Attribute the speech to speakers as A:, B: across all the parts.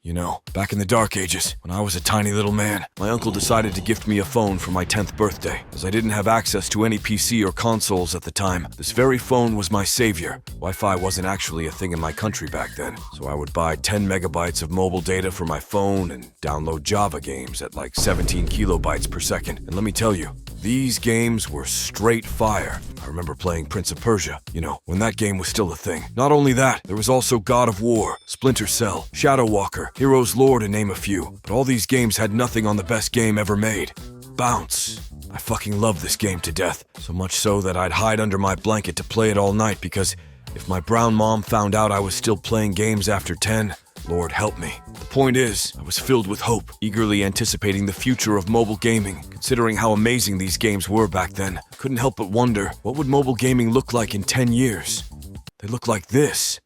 A: You know, back in the dark ages, when I was a tiny little man, my uncle decided to gift me a phone for my 10th birthday. As I didn't have access to any PC or consoles at the time, this very phone was my savior. Wi-Fi wasn't actually a thing in my country back then, so I would buy 10 megabytes of mobile data for my phone and download Java games at like 17 kilobytes per second. And let me tell you, these games were straight fire. I remember playing Prince of Persia, you know, when that game was still a thing. Not only that, there was also God of War, Splinter Cell, Shadow Walker, Heroes Lore to name a few. But all these games had nothing on the best game ever made, Bounce. I fucking loved this game to death, so much so that I'd hide under my blanket to play it all night because if my brown mom found out I was still playing games after 10, Lord help me. The point is, I was filled with hope, eagerly anticipating the future of mobile gaming. Considering how amazing these games were back then, I couldn't help but wonder, what would mobile gaming look like in 10 years? They look like this.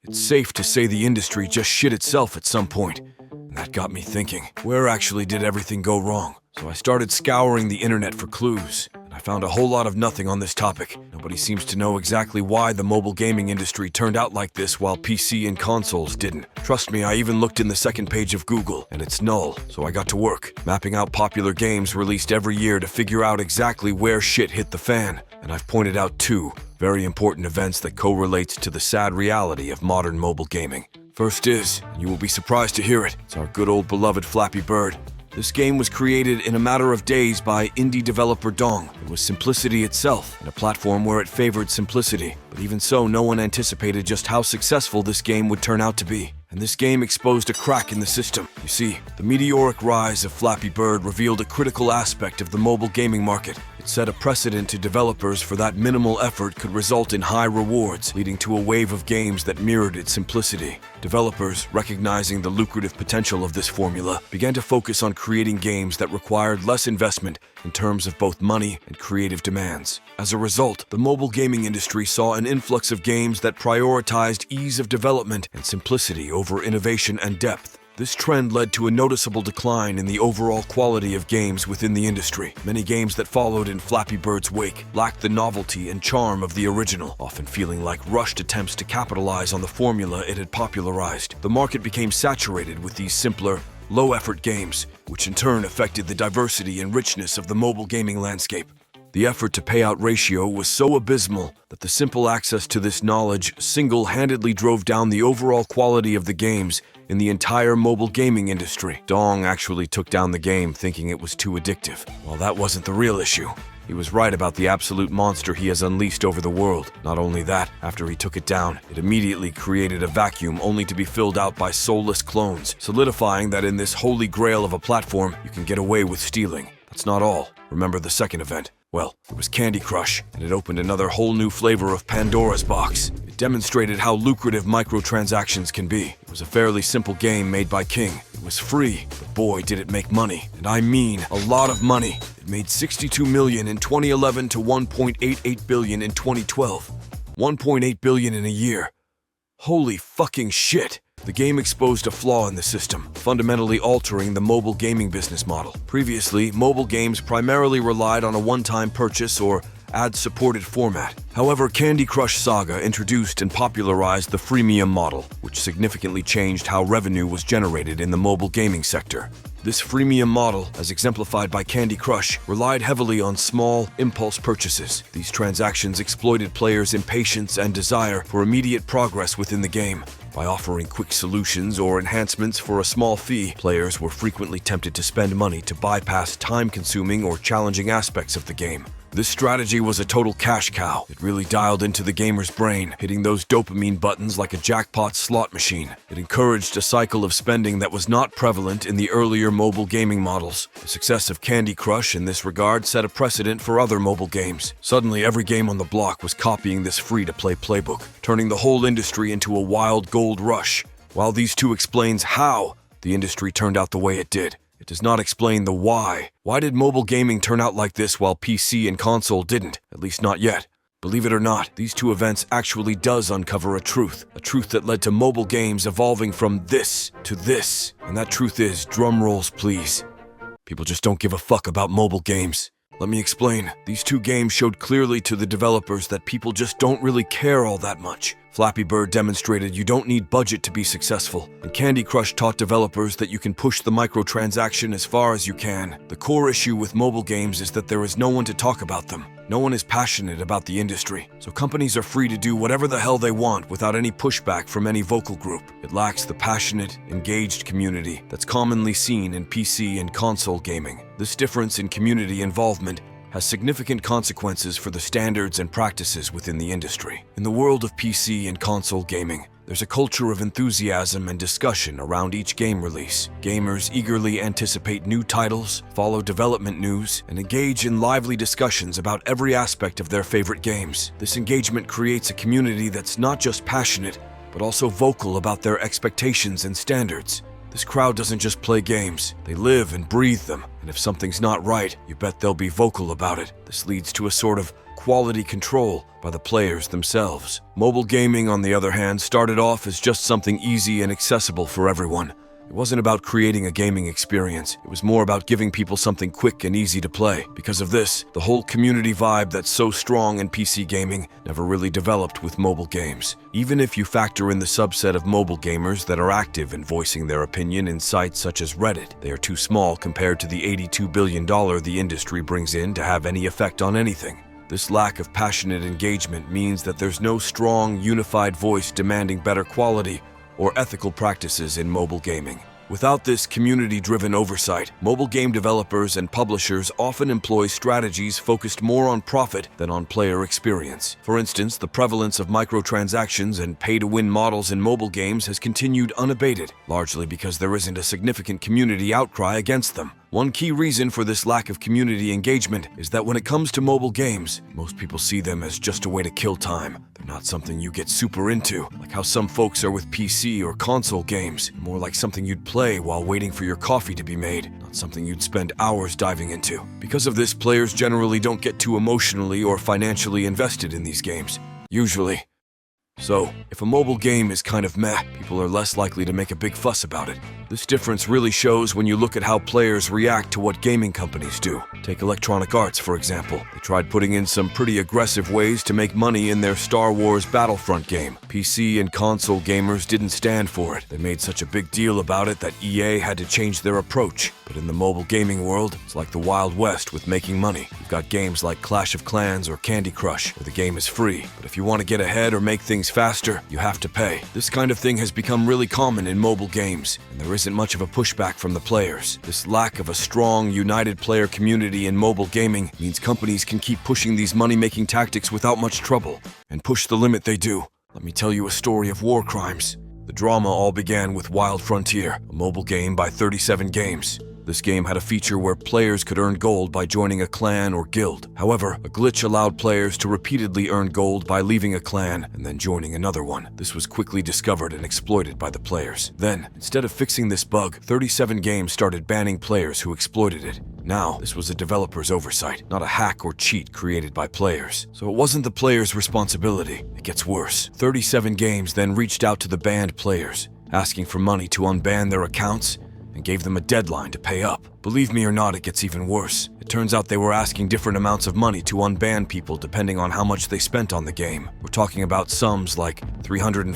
A: It's safe to say the industry just shit itself at some point. And that got me thinking, where actually did everything go wrong? So I started scouring the internet for clues. I found a whole lot of nothing on this topic. Nobody seems to know exactly why the mobile gaming industry turned out like this while PC and consoles didn't. Trust me, I even looked in the second page of Google, and it's null. So I got to work, mapping out popular games released every year to figure out exactly where shit hit the fan. And I've pointed out two very important events that correlates to the sad reality of modern mobile gaming. First is, and you will be surprised to hear it, it's our good old beloved Flappy Bird. This game was created in a matter of days by indie developer Dong. It was simplicity itself, and a platform where it favored simplicity. But even so, no one anticipated just how successful this game would turn out to be. And this game exposed a crack in the system. You see, the meteoric rise of Flappy Bird revealed a critical aspect of the mobile gaming market. It set a precedent to developers for that minimal effort could result in high rewards, leading to a wave of games that mirrored its simplicity. Developers, recognizing the lucrative potential of this formula, began to focus on creating games that required less investment in terms of both money and creative demands. As a result, the mobile gaming industry saw an influx of games that prioritized ease of development and simplicity over innovation and depth. This trend led to a noticeable decline in the overall quality of games within the industry. Many games that followed in Flappy Bird's wake lacked the novelty and charm of the original, often feeling like rushed attempts to capitalize on the formula it had popularized. The market became saturated with these simpler, low-effort games, which in turn affected the diversity and richness of the mobile gaming landscape. The effort-to-payout ratio was so abysmal that the simple access to this knowledge single-handedly drove down the overall quality of the games in the entire mobile gaming industry. Dong actually took down the game thinking it was too addictive. Well, that wasn't the real issue. He was right about the absolute monster he has unleashed over the world. Not only that, after he took it down, it immediately created a vacuum only to be filled out by soulless clones, solidifying that in this holy grail of a platform, you can get away with stealing. That's not all. Remember the second event? Well, it was Candy Crush, and it opened another whole new flavor of Pandora's box. It demonstrated how lucrative microtransactions can be. It was a fairly simple game made by King. It was free, but boy did it make money. And I mean a lot of money. It made $62 million in 2011 to $1.88 billion in 2012. $1.8 billion in a year. Holy fucking shit! The game exposed a flaw in the system, fundamentally altering the mobile gaming business model. Previously, mobile games primarily relied on a one-time purchase or ad-supported format. However, Candy Crush Saga introduced and popularized the freemium model, which significantly changed how revenue was generated in the mobile gaming sector. This freemium model, as exemplified by Candy Crush, relied heavily on small, impulse purchases. These transactions exploited players' impatience and desire for immediate progress within the game. By offering quick solutions or enhancements for a small fee, players were frequently tempted to spend money to bypass time-consuming or challenging aspects of the game. This strategy was a total cash cow. It really dialed into the gamer's brain, hitting those dopamine buttons like a jackpot slot machine. It encouraged a cycle of spending that was not prevalent in the earlier mobile gaming models. The success of Candy Crush in this regard set a precedent for other mobile games. Suddenly, every game on the block was copying this free-to-play playbook, turning the whole industry into a wild gold rush. While these two explains how the industry turned out the way it did, it does not explain the why. Why did mobile gaming turn out like this while PC and console didn't? At least not yet. Believe it or not, these two events actually does uncover a truth that led to mobile games evolving from this to this. And that truth is, drum rolls please, people just don't give a fuck about mobile games. Let me explain. These two games showed clearly to the developers that people just don't really care all that much. Flappy Bird demonstrated you don't need budget to be successful, and Candy Crush taught developers that you can push the microtransaction as far as you can. The core issue with mobile games is that there is no one to talk about them. No one is passionate about the industry, so companies are free to do whatever the hell they want without any pushback from any vocal group. It lacks the passionate, engaged community that's commonly seen in PC and console gaming. This difference in community involvement has significant consequences for the standards and practices within the industry. In the world of PC and console gaming, there's a culture of enthusiasm and discussion around each game release. Gamers eagerly anticipate new titles, follow development news, and engage in lively discussions about every aspect of their favorite games. This engagement creates a community that's not just passionate, but also vocal about their expectations and standards. This crowd doesn't just play games, they live and breathe them, and if something's not right, you bet they'll be vocal about it. This leads to a sort of quality control by the players themselves. Mobile gaming, on the other hand, started off as just something easy and accessible for everyone. It wasn't about creating a gaming experience, it was more about giving people something quick and easy to play. Because of this, the whole community vibe that's so strong in PC gaming never really developed with mobile games. Even if you factor in the subset of mobile gamers that are active in voicing their opinion in sites such as Reddit, they are too small compared to the $82 billion the industry brings in to have any effect on anything. This lack of passionate engagement means that there's no strong, unified voice demanding better quality or ethical practices in mobile gaming. Without this community-driven oversight, mobile game developers and publishers often employ strategies focused more on profit than on player experience. For instance, the prevalence of microtransactions and pay-to-win models in mobile games has continued unabated, largely because there isn't a significant community outcry against them. One key reason for this lack of community engagement is that when it comes to mobile games, most people see them as just a way to kill time. They're not something you get super into, like how some folks are with PC or console games. More like something you'd play while waiting for your coffee to be made, not something you'd spend hours diving into. Because of this, players generally don't get too emotionally or financially invested in these games. Usually. So, if a mobile game is kind of meh, people are less likely to make a big fuss about it. This difference really shows when you look at how players react to what gaming companies do. Take Electronic Arts, for example. They tried putting in some pretty aggressive ways to make money in their Star Wars Battlefront game. PC and console gamers didn't stand for it. They made such a big deal about it that EA had to change their approach. But in the mobile gaming world, it's like the Wild West with making money. You've got games like Clash of Clans or Candy Crush, where the game is free. But if you want to get ahead or make things faster, you have to pay. This kind of thing has become really common in mobile games, and there isn't much of a pushback from the players. This lack of a strong, united player community in mobile gaming means companies can keep pushing these money-making tactics without much trouble, and push the limit they do. Let me tell you a story of war crimes. The drama all began with Wild Frontier, a mobile game by 37 Games. This game had a feature where players could earn gold by joining a clan or guild. However, a glitch allowed players to repeatedly earn gold by leaving a clan and then joining another one. This was quickly discovered and exploited by the players. Then, instead of fixing this bug, 37 Games started banning players who exploited it. Now, this was a developer's oversight, not a hack or cheat created by players. So it wasn't the players' responsibility. It gets worse. 37 Games then reached out to the banned players, asking for money to unban their accounts, and gave them a deadline to pay up. Believe me or not, it gets even worse. It turns out they were asking different amounts of money to unban people depending on how much they spent on the game. We're talking about sums like $340,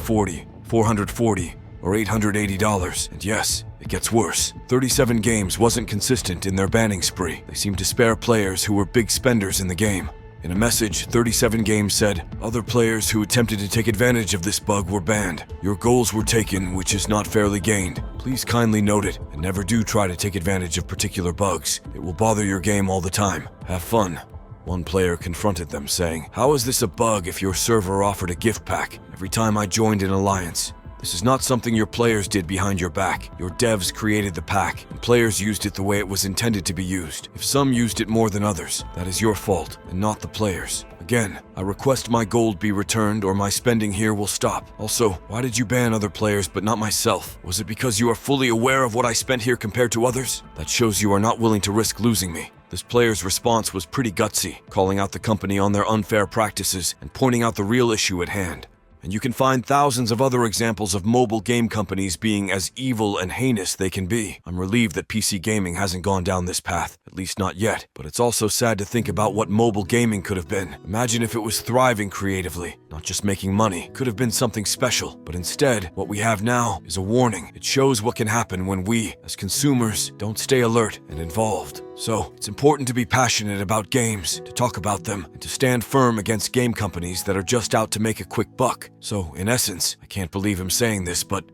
A: $440, or $880. And yes, it gets worse. 37 Games wasn't consistent in their banning spree. They seemed to spare players who were big spenders in the game. In a message, 37 Games said, "Other players who attempted to take advantage of this bug were banned. Your goals were taken, which is not fairly gained. Please kindly note it, and never do try to take advantage of particular bugs. It will bother your game all the time. Have fun." One player confronted them, saying, "How is this a bug if your server offered a gift pack every time I joined an alliance? This is not something your players did behind your back. Your devs created the pack, and players used it the way it was intended to be used. If some used it more than others, that is your fault, and not the players. Again, I request my gold be returned or my spending here will stop. Also, why did you ban other players but not myself? Was it because you are fully aware of what I spent here compared to others? That shows you are not willing to risk losing me." This player's response was pretty gutsy, calling out the company on their unfair practices and pointing out the real issue at hand. And you can find thousands of other examples of mobile game companies being as evil and heinous they can be. I'm relieved that PC gaming hasn't gone down this path, at least not yet. But it's also sad to think about what mobile gaming could have been. Imagine if it was thriving creatively, not just making money. It could have been something special. But instead, what we have now is a warning. It shows what can happen when we, as consumers, don't stay alert and involved. So, it's important to be passionate about games, to talk about them, and to stand firm against game companies that are just out to make a quick buck. So, in essence, I can't believe I'm saying this, but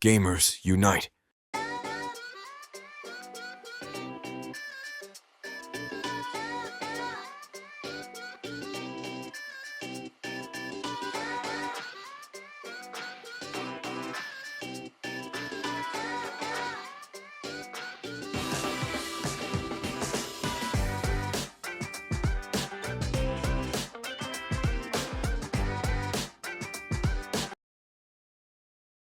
A: gamers unite.